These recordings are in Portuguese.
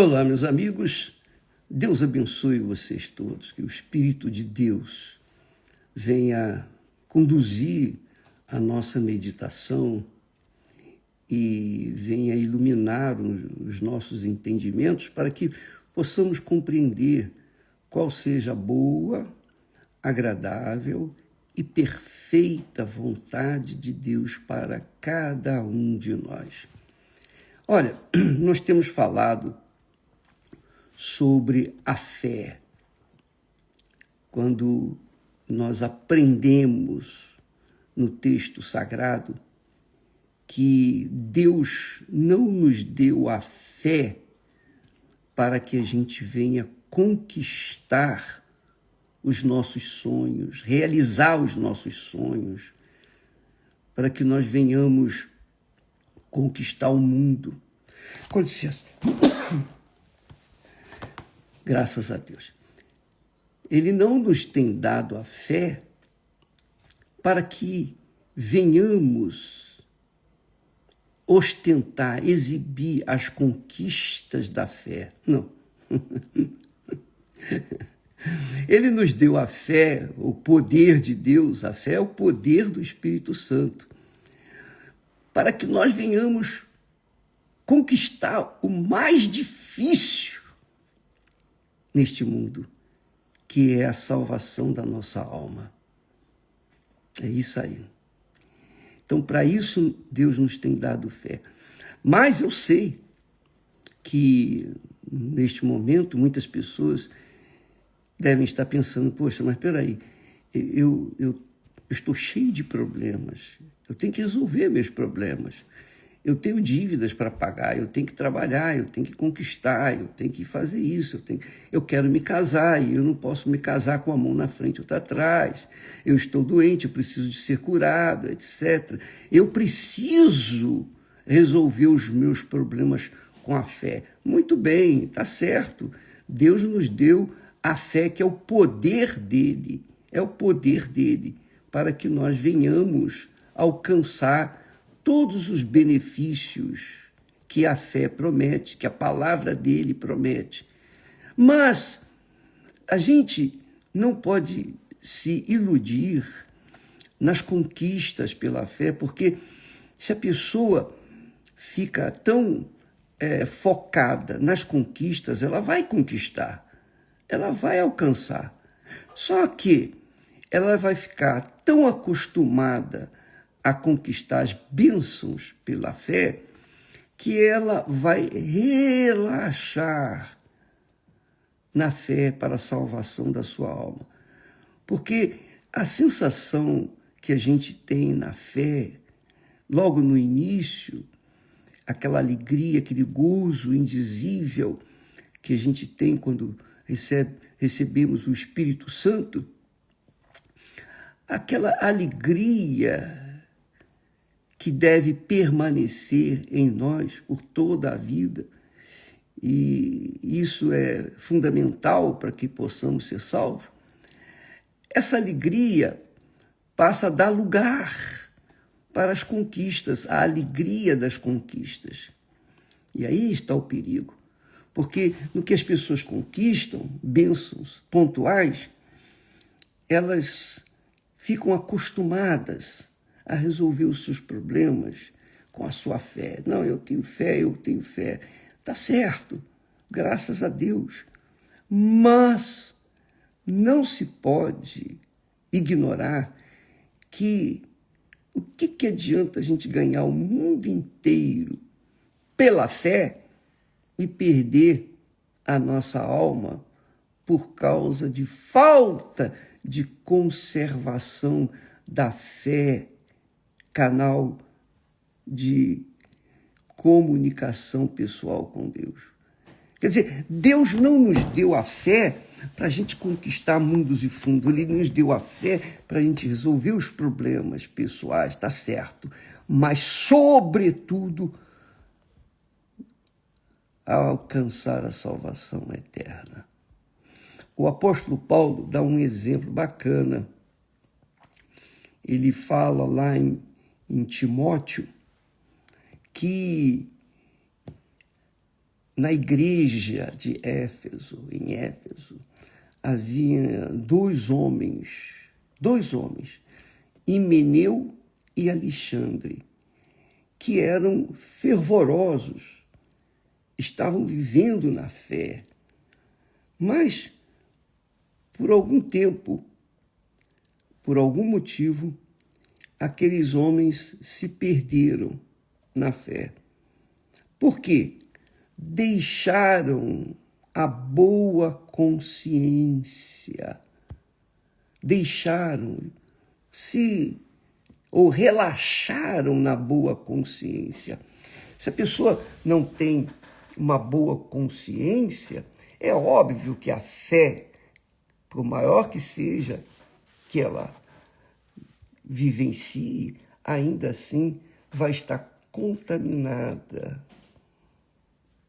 Olá, meus amigos. Deus abençoe vocês todos, que o Espírito de Deus venha conduzir a nossa meditação e venha iluminar os nossos entendimentos para que possamos compreender qual seja a boa, agradável e perfeita vontade de Deus para cada um de nós. Olha, nós temos falado sobre a fé. Quando nós aprendemos no texto sagrado que Deus não nos deu a fé para que a gente venha conquistar os nossos sonhos, realizar os nossos sonhos, para que nós venhamos conquistar o mundo. Com licença. Graças a Deus. Ele não nos tem dado a fé para que venhamos ostentar, exibir as conquistas da fé. Não. Ele nos deu a fé, o poder de Deus, a fé é o poder do Espírito Santo, para que nós venhamos conquistar o mais difícil neste mundo, que é a salvação da nossa alma. É isso aí. Então, para isso, Deus nos tem dado fé. Mas eu sei que, neste momento, muitas pessoas devem estar pensando, poxa, mas peraí, eu estou cheio de problemas, eu tenho que resolver meus problemas. Eu tenho dívidas para pagar, eu tenho que trabalhar, eu tenho que conquistar, eu tenho que fazer isso, eu quero me casar e eu não posso me casar com a mão na frente ou outra atrás. Eu estou doente, eu preciso de ser curado, etc. Eu preciso resolver os meus problemas com a fé. Muito bem, está certo. Deus nos deu a fé, que é o poder dele, para que nós venhamos alcançar todos os benefícios que a fé promete, que a palavra dele promete. Mas a gente não pode se iludir nas conquistas pela fé, porque se a pessoa fica tão focada nas conquistas, ela vai conquistar, ela vai alcançar. Só que ela vai ficar tão acostumada a conquistar as bênçãos pela fé, que ela vai relaxar na fé para a salvação da sua alma. Porque a sensação que a gente tem na fé, logo no início, aquela alegria, aquele gozo indizível que a gente tem quando recebemos o Espírito Santo, aquela alegria que deve permanecer em nós por toda a vida, e isso é fundamental para que possamos ser salvos. Essa alegria passa a dar lugar para as conquistas, a alegria das conquistas. E aí está o perigo, porque no que as pessoas conquistam, bênçãos pontuais, elas ficam acostumadas a resolver os seus problemas com a sua fé. Não, eu tenho fé. Está certo, graças a Deus. Mas não se pode ignorar que o que adianta a gente ganhar o mundo inteiro pela fé e perder a nossa alma por causa de falta de conservação da fé, canal de comunicação pessoal com Deus. Quer dizer, Deus não nos deu a fé para a gente conquistar mundos e fundos, Ele nos deu a fé para a gente resolver os problemas pessoais, tá certo, mas, sobretudo, a alcançar a salvação eterna. O apóstolo Paulo dá um exemplo bacana. Ele fala lá em Timóteo que na igreja de Éfeso, em Éfeso, havia dois homens, Himeneu e Alexandre, que eram fervorosos, estavam vivendo na fé, mas por algum tempo, por algum motivo, aqueles homens se perderam na fé. Por quê? Deixaram a boa consciência, deixaram-se ou relaxaram na boa consciência. Se a pessoa não tem uma boa consciência, é óbvio que a fé, por maior que seja que ela vivencie, ainda assim vai estar contaminada.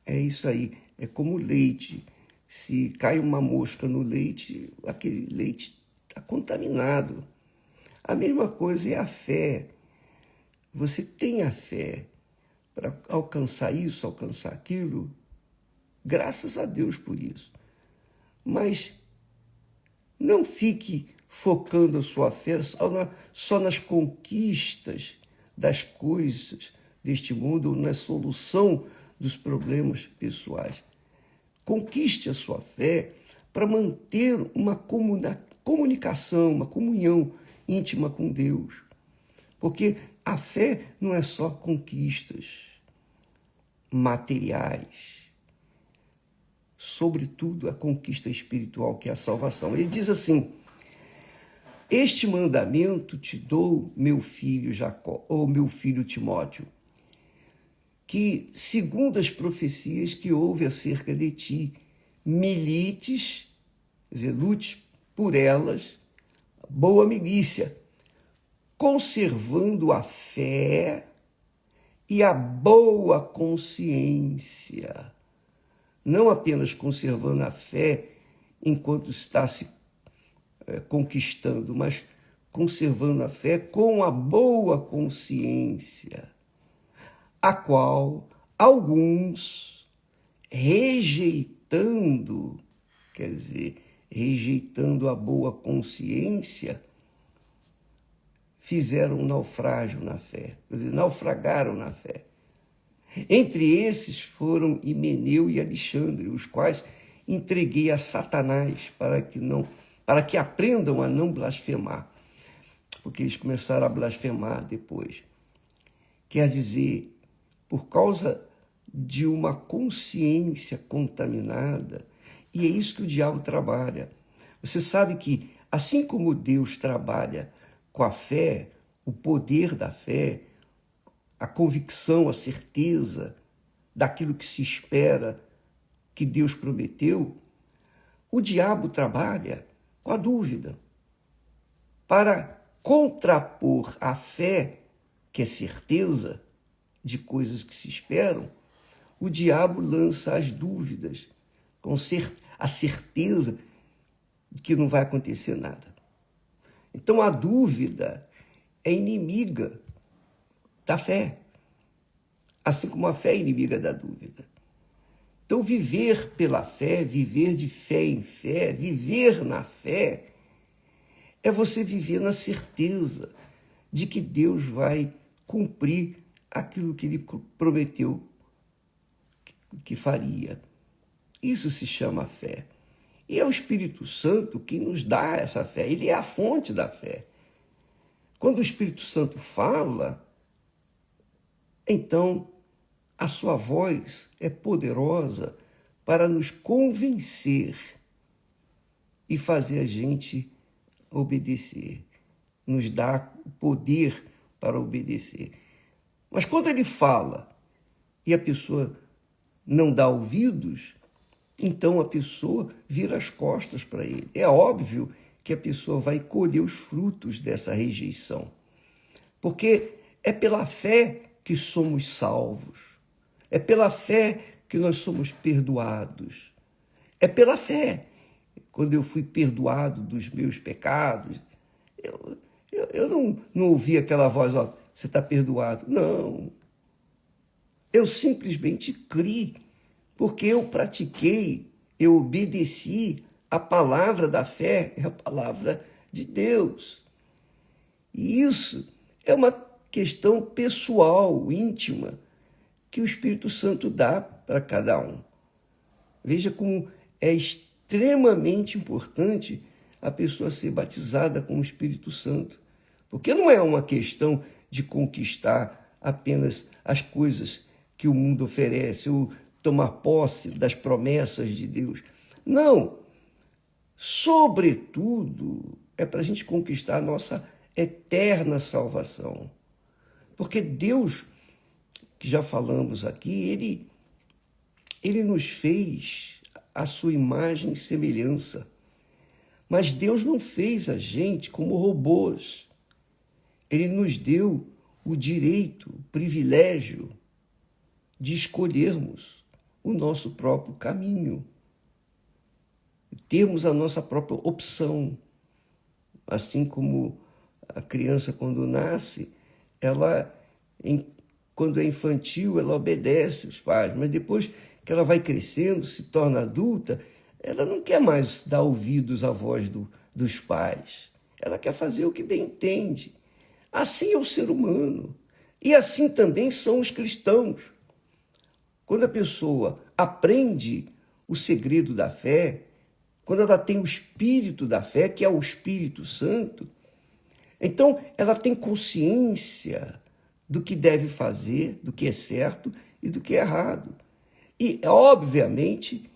É isso aí, é como leite. Se cai uma mosca no leite, aquele leite está contaminado. A mesma coisa é a fé. Você tem a fé para alcançar isso, alcançar aquilo, graças a Deus por isso. Mas não fique focando a sua fé só nas conquistas das coisas deste mundo, ou na solução dos problemas pessoais. Conquiste a sua fé para manter uma comunicação, uma comunhão íntima com Deus. Porque a fé não é só conquistas materiais, sobretudo a conquista espiritual, que é a salvação. Ele diz assim: este mandamento te dou, meu filho Jacó, ou meu filho Timóteo, que, segundo as profecias que houve acerca de ti, milites, lutes por elas, boa milícia, conservando a fé e a boa consciência. Não apenas conservando a fé enquanto está se conquistando, mas conservando a fé com a boa consciência, a qual alguns, rejeitando a boa consciência, fizeram naufrágio na fé, naufragaram na fé. Entre esses foram Himeneu e Alexandre, os quais entreguei a Satanás para que aprendam a não blasfemar, porque eles começaram a blasfemar depois. Quer dizer, por causa de uma consciência contaminada, e é isso que o diabo trabalha. Você sabe que, assim como Deus trabalha com a fé, o poder da fé, a convicção, a certeza daquilo que se espera, que Deus prometeu, o diabo trabalha com a dúvida. Para contrapor a fé, que é certeza de coisas que se esperam, o diabo lança as dúvidas, com a certeza de que não vai acontecer nada. Então a dúvida é inimiga da fé, assim como a fé é inimiga da dúvida. Então viver pela fé, viver de fé em fé, viver na fé, é você viver na certeza de que Deus vai cumprir aquilo que ele prometeu que faria. Isso se chama fé. E é o Espírito Santo que nos dá essa fé. Ele é a fonte da fé. Quando o Espírito Santo fala, então a sua voz é poderosa para nos convencer e fazer a gente obedecer. Nos dá o poder para obedecer. Mas quando ele fala e a pessoa não dá ouvidos, então a pessoa vira as costas para ele. É óbvio que a pessoa vai colher os frutos dessa rejeição. Porque é pela fé que somos salvos. É pela fé que nós somos perdoados. É pela fé. Quando eu fui perdoado dos meus pecados, eu não ouvi aquela voz, ó, você está perdoado. Não. Eu simplesmente criei, porque eu pratiquei, eu obedeci a palavra da fé, é a palavra de Deus. E isso é uma questão pessoal, íntima, que o Espírito Santo dá para cada um. Veja como é extremamente importante a pessoa ser batizada com o Espírito Santo, porque não é uma questão de conquistar apenas as coisas que o mundo oferece, ou tomar posse das promessas de Deus. Não, sobretudo, é para a gente conquistar a nossa eterna salvação. Porque Deus, que já falamos aqui, ele nos fez a sua imagem e semelhança. Mas Deus não fez a gente como robôs. Ele nos deu o direito, o privilégio de escolhermos o nosso próprio caminho, termos a nossa própria opção. Assim como a criança, quando nasce, quando é infantil, ela obedece os pais, mas depois que ela vai crescendo, se torna adulta, ela não quer mais dar ouvidos à voz dos pais. Ela quer fazer o que bem entende. Assim é o ser humano. E assim também são os cristãos. Quando a pessoa aprende o segredo da fé, quando ela tem o espírito da fé, que é o Espírito Santo, então ela tem consciência do que deve fazer, do que é certo e do que é errado. E, obviamente,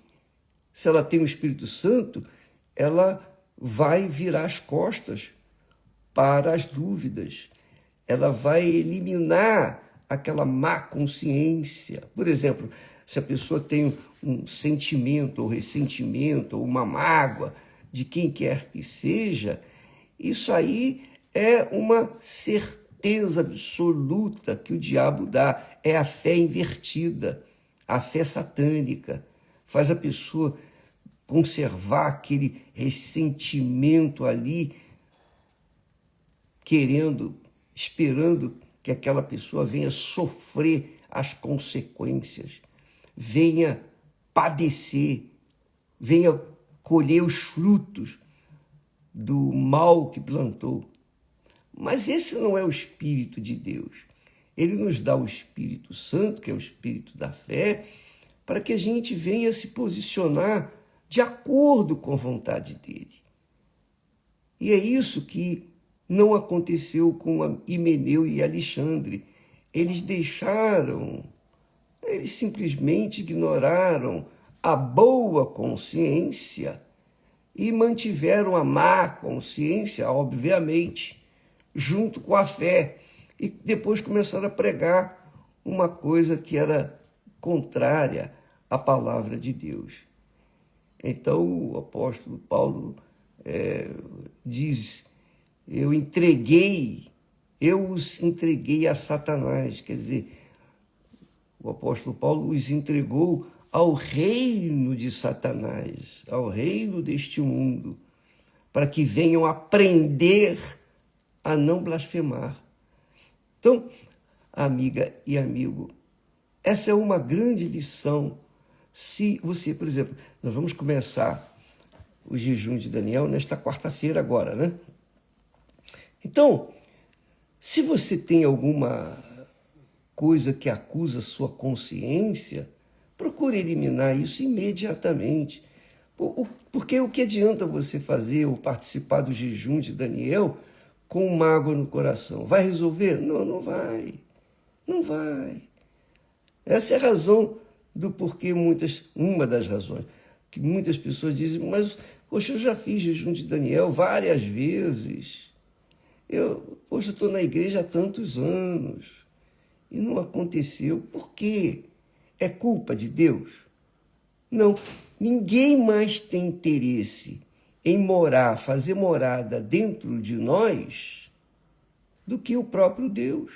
se ela tem o Espírito Santo, ela vai virar as costas para as dúvidas. Ela vai eliminar aquela má consciência. Por exemplo, se a pessoa tem um sentimento ou ressentimento ou uma mágoa de quem quer que seja, isso aí é uma certeza absoluta que o diabo dá. É a fé invertida, a fé satânica. Faz a pessoa conservar aquele ressentimento ali, esperando que aquela pessoa venha sofrer as consequências, venha padecer, venha colher os frutos do mal que plantou. Mas esse não é o Espírito de Deus. Ele nos dá o Espírito Santo, que é o Espírito da fé, para que a gente venha se posicionar de acordo com a vontade dele. E é isso que não aconteceu com Himeneu e Alexandre. Eles simplesmente ignoraram a boa consciência e mantiveram a má consciência, obviamente, junto com a fé. E depois começaram a pregar uma coisa que era contrária à palavra de Deus. Então o apóstolo Paulo diz: eu os entreguei a Satanás. Quer dizer, o apóstolo Paulo os entregou ao reino de Satanás, ao reino deste mundo, para que venham aprender a não blasfemar. Então, amiga e amigo, essa é uma grande lição. Se você, por exemplo, nós vamos começar o jejum de Daniel nesta quarta-feira agora, né? Então, se você tem alguma coisa que acusa sua consciência, procure eliminar isso imediatamente. Porque o que adianta você fazer ou participar do jejum de Daniel com mágoa no coração? Vai resolver? Não, não vai. Não vai. Essa é a razão do porquê uma das razões, que muitas pessoas dizem: mas, poxa, eu já fiz jejum de Daniel várias vezes. Eu estou na igreja há tantos anos e não aconteceu. Por quê? É culpa de Deus? Não. Ninguém mais tem interesse em fazer morada dentro de nós do que o próprio Deus.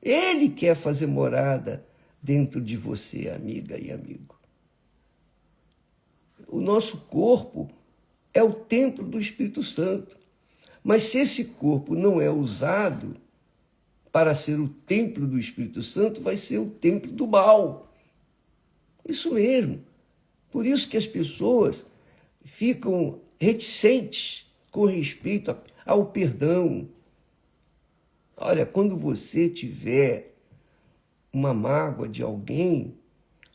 Ele quer fazer morada dentro de você, amiga e amigo. O nosso corpo é o templo do Espírito Santo. Mas se esse corpo não é usado para ser o templo do Espírito Santo, vai ser o templo do mal. Isso mesmo. Por isso que as pessoas ficam reticentes com respeito ao perdão. Olha, quando você tiver uma mágoa de alguém,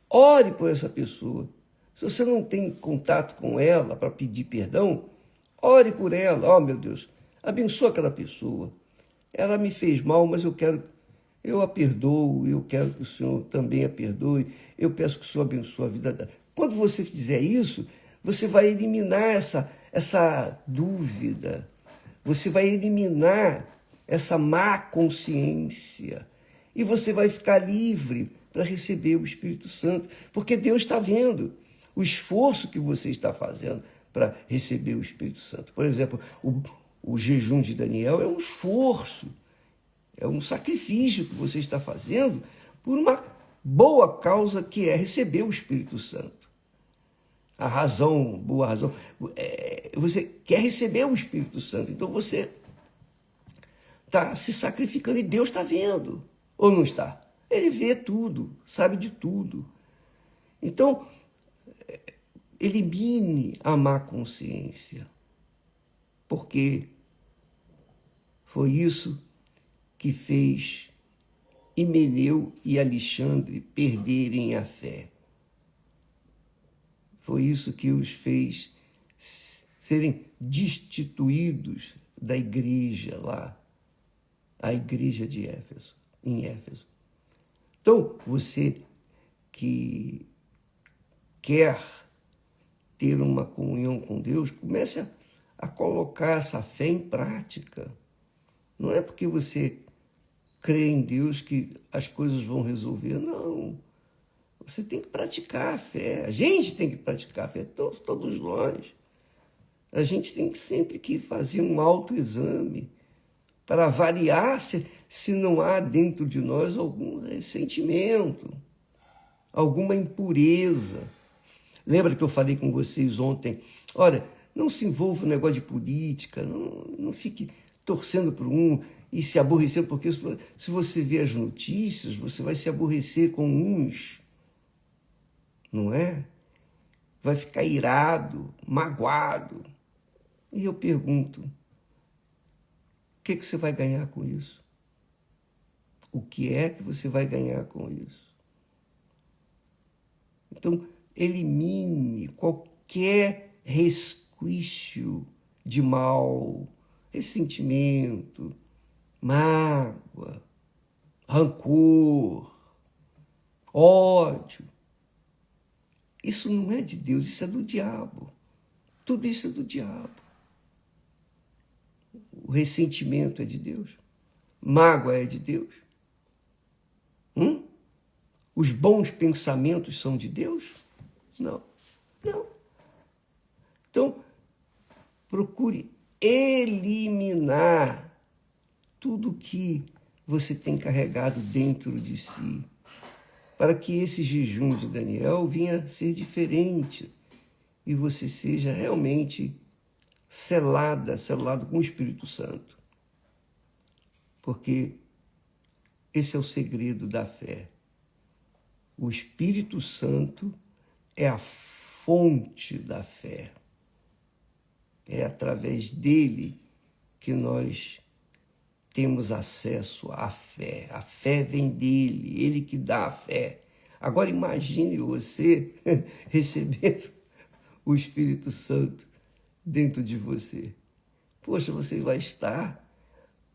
ore por essa pessoa. Se você não tem contato com ela para pedir perdão, ore por ela. Oh, meu Deus, abençoa aquela pessoa. Ela me fez mal, mas eu a perdoo, eu quero que o Senhor também a perdoe. Eu peço que o Senhor abençoe a vida dela. Quando você fizer isso, você vai eliminar essa dúvida. Você vai eliminar essa má consciência. E você vai ficar livre para receber o Espírito Santo. Porque Deus está vendo o esforço que você está fazendo para receber o Espírito Santo. Por exemplo, o jejum de Daniel é um esforço, é um sacrifício que você está fazendo por uma boa causa que é receber o Espírito Santo. A razão, boa razão, você quer receber o Espírito Santo, então você está se sacrificando e Deus está vendo, ou não está? Ele vê tudo, sabe de tudo. Então, elimine a má consciência, porque foi isso que fez Himeneu e Alexandre perderem a fé. Foi isso que os fez serem destituídos da igreja lá, a igreja de Éfeso, em Éfeso. Então, você que quer ter uma comunhão com Deus, comece a colocar essa fé em prática. Não é porque você crê em Deus que as coisas vão resolver, não. Você tem que praticar a fé. A gente tem que praticar a fé, todos nós. A gente tem sempre que fazer um autoexame para avaliar se não há dentro de nós algum ressentimento, alguma impureza. Lembra que eu falei com vocês ontem? Olha, não se envolva no negócio de política, não fique torcendo por um e se aborrecendo, porque se você vê as notícias, você vai se aborrecer com uns, não é? Vai ficar irado, magoado. E eu pergunto, o que você vai ganhar com isso? O que é que você vai ganhar com isso? Então, elimine qualquer resquício de mal, ressentimento, mágoa, rancor, ódio. Isso não é de Deus, isso é do diabo. Tudo isso é do diabo. O ressentimento é de Deus. Mágoa é de Deus. Os bons pensamentos são de Deus? Não. Então, procure eliminar tudo que você tem carregado dentro de si, para que esse jejum de Daniel venha a ser diferente e você seja realmente selado com o Espírito Santo. Porque esse é o segredo da fé. O Espírito Santo é a fonte da fé. É através dele que nós temos acesso à fé. A fé vem dele, ele que dá a fé. Agora imagine você recebendo o Espírito Santo dentro de você. Poxa, você vai estar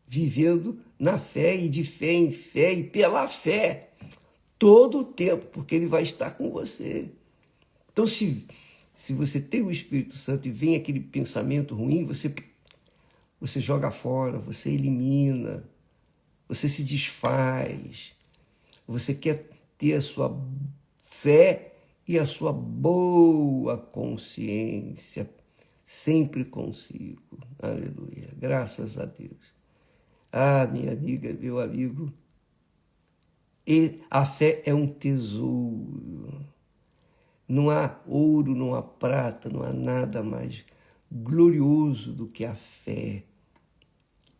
vivendo na fé e de fé em fé e pela fé todo o tempo, porque ele vai estar com você. Então, se você tem o Espírito Santo e vem aquele pensamento ruim, você joga fora, você elimina, você se desfaz. Você quer ter a sua fé e a sua boa consciência sempre consigo. Aleluia. Graças a Deus. Ah, minha amiga, meu amigo, e a fé é um tesouro. Não há ouro, não há prata, não há nada mais glorioso do que a fé,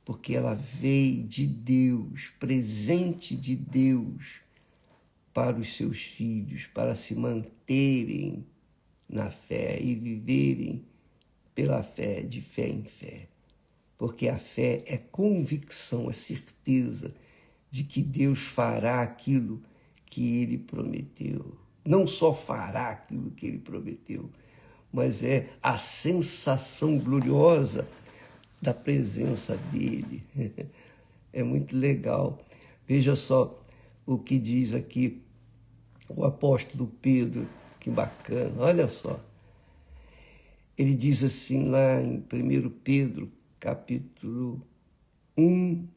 porque ela veio de Deus, presente de Deus, para os seus filhos, para se manterem na fé e viverem pela fé, de fé em fé. Porque a fé é convicção, é certeza de que Deus fará aquilo que Ele prometeu. Não só fará aquilo que Ele prometeu, mas é a sensação gloriosa da presença dEle. É muito legal. Veja só o que diz aqui o apóstolo Pedro, que bacana, olha só. Ele diz assim lá em 1 Pedro, capítulo 1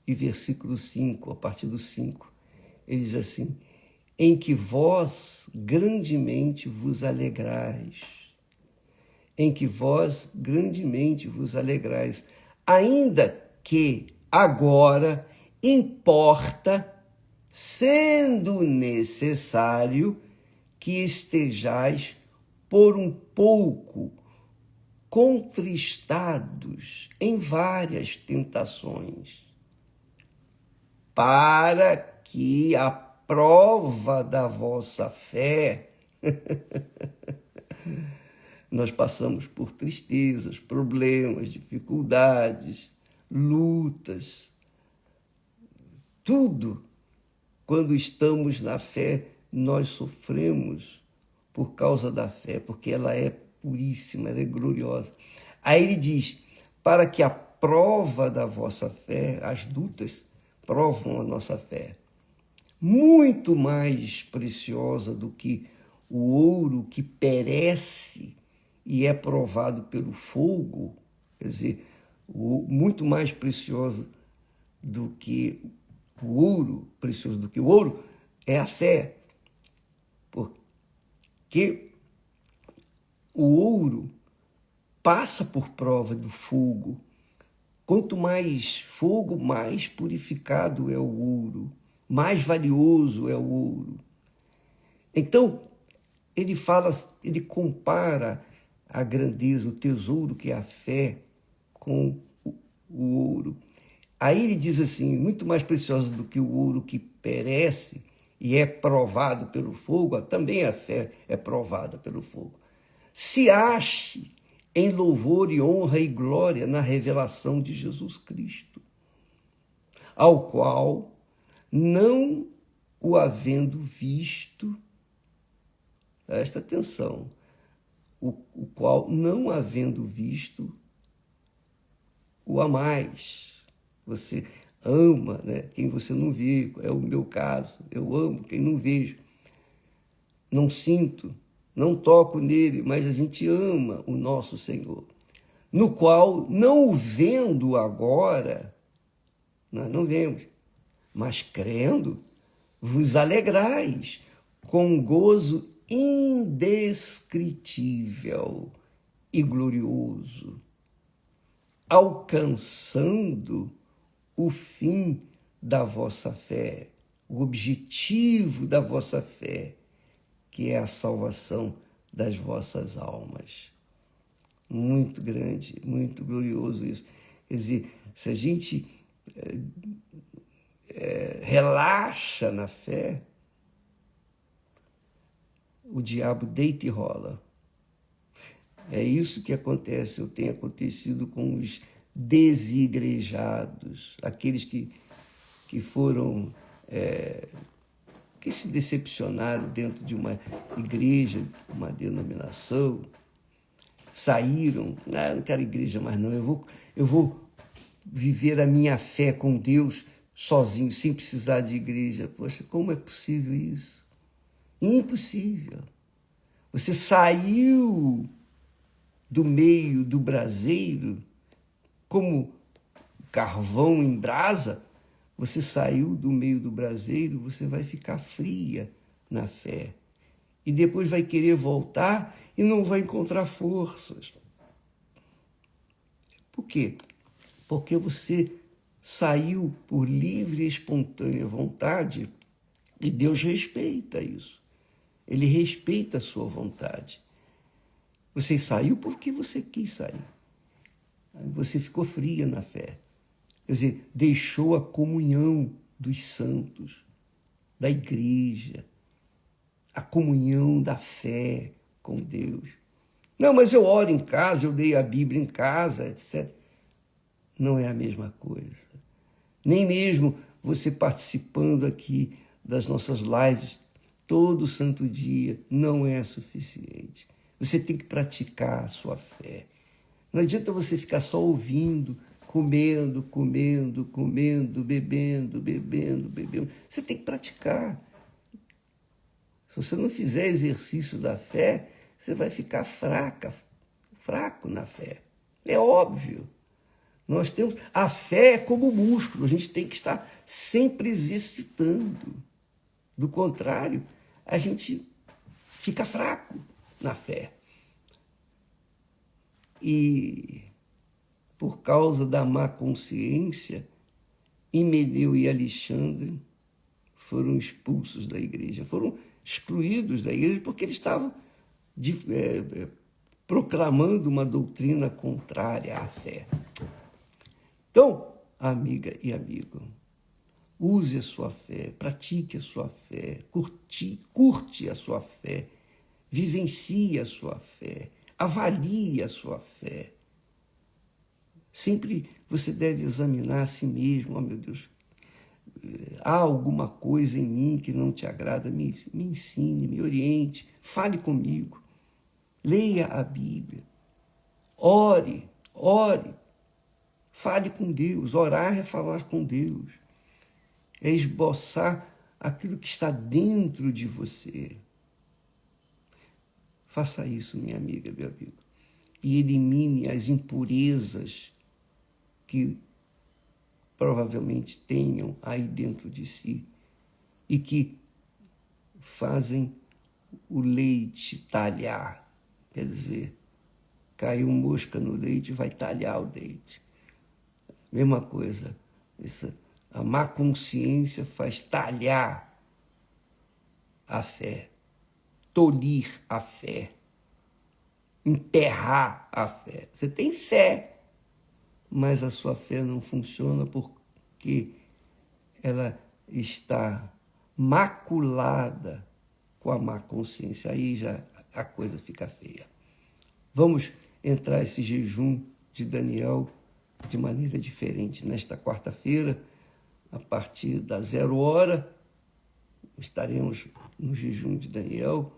e versículo 5, a partir do 5. Ele diz assim: em que vós grandemente vos alegrais, em que vós grandemente vos alegrais, ainda que agora importa, sendo necessário, que estejais por um pouco contristados em várias tentações, para que a prova da vossa fé nós passamos por tristezas, problemas, dificuldades, lutas, tudo. Quando estamos na fé, nós sofremos por causa da fé, porque ela é puríssima, ela é gloriosa. Aí ele diz, para que a prova da vossa fé, as lutas provam a nossa fé, muito mais preciosa do que o ouro que perece e é provado pelo fogo, quer dizer, muito mais preciosa do que o ouro, precioso do que o ouro, é a fé. Porque o ouro passa por prova do fogo. Quanto mais fogo, mais purificado é o ouro, mais valioso é o ouro. Então, ele compara a grandeza, o tesouro que é a fé com o ouro. Aí ele diz assim, muito mais preciosa do que o ouro que perece e é provado pelo fogo, também a fé é provada pelo fogo. Se ache em louvor e honra e glória na revelação de Jesus Cristo, ao qual, não o havendo visto, presta atenção, o qual, não havendo visto, o amais. Você ama, né, quem você não vê, é o meu caso, eu amo quem não vejo, não sinto, não toco nele, mas a gente ama o nosso Senhor, no qual, não o vendo agora, nós não vemos, mas crendo, vos alegrais com gozo indescritível e glorioso, alcançando o fim da vossa fé, o objetivo da vossa fé, que é a salvação das vossas almas. Muito grande, muito glorioso isso. Quer dizer, se a gente relaxa na fé, o diabo deita e rola. É isso que acontece, ou tem acontecido com os desigrejados, aqueles que foram, que se decepcionaram dentro de uma igreja, uma denominação, saíram, eu não quero igreja mais não, eu vou viver a minha fé com Deus sozinho, sem precisar de igreja. Poxa, como é possível isso? Impossível. Você saiu do meio do braseiro, como carvão em brasa, você saiu do meio do braseiro, você vai ficar fria na fé. E depois vai querer voltar e não vai encontrar forças. Por quê? Porque você saiu por livre e espontânea vontade e Deus respeita isso. Ele respeita a sua vontade. Você saiu porque você quis sair. Você ficou fria na fé. Quer dizer, deixou a comunhão dos santos, da igreja, a comunhão da fé com Deus. Não, mas eu oro em casa, eu leio a Bíblia em casa, etc. Não é a mesma coisa. Nem mesmo você participando aqui das nossas lives todo santo dia não é suficiente. Você tem que praticar a sua fé. Não adianta você ficar só ouvindo, comendo, bebendo. Você tem que praticar. Se você não fizer exercício da fé, você vai ficar fraco na fé. É óbvio. Nós temos a fé como músculo, a gente tem que estar sempre exercitando. Do contrário, a gente fica fraco na fé. E por causa da má consciência, Himeneu e Alexandre foram expulsos da igreja, foram excluídos da igreja porque eles estavam proclamando uma doutrina contrária à fé. Então, amiga e amigo, use a sua fé, pratique a sua fé, curte a sua fé, vivencie a sua fé, avalie a sua fé. Sempre você deve examinar a si mesmo. Oh, meu Deus, há alguma coisa em mim que não te agrada? Me ensine, me oriente, fale comigo. Leia a Bíblia. Ore. Fale com Deus. Orar é falar com Deus. É esboçar aquilo que está dentro de você. Faça isso, minha amiga, meu amigo. E elimine as impurezas que provavelmente tenham aí dentro de si e que fazem o leite talhar. Quer dizer, caiu mosca no leite, vai talhar o leite. Mesma coisa, a má consciência faz talhar a fé, tolir a fé, enterrar a fé. Você tem fé, mas a sua fé não funciona porque ela está maculada com a má consciência. Aí já a coisa fica feia. Vamos entrar esse jejum de Daniel de maneira diferente. Nesta quarta-feira, a partir da 0 hora, estaremos no jejum de Daniel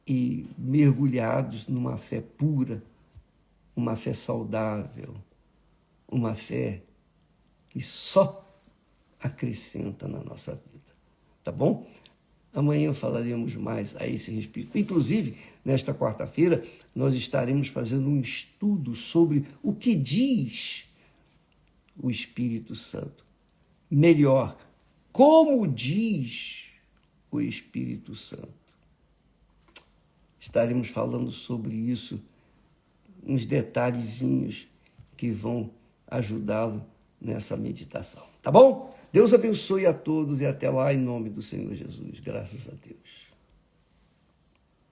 e mergulhados numa fé pura, uma fé saudável, uma fé que só acrescenta na nossa vida. Tá bom? Amanhã falaremos mais a esse respeito. Inclusive, nesta quarta-feira, nós estaremos fazendo um estudo sobre o que diz o Espírito Santo. Melhor, como diz o Espírito Santo. Estaremos falando sobre isso, uns detalhezinhos que vão ajudá-lo nessa meditação. Tá bom? Deus abençoe a todos e até lá em nome do Senhor Jesus. Graças a Deus.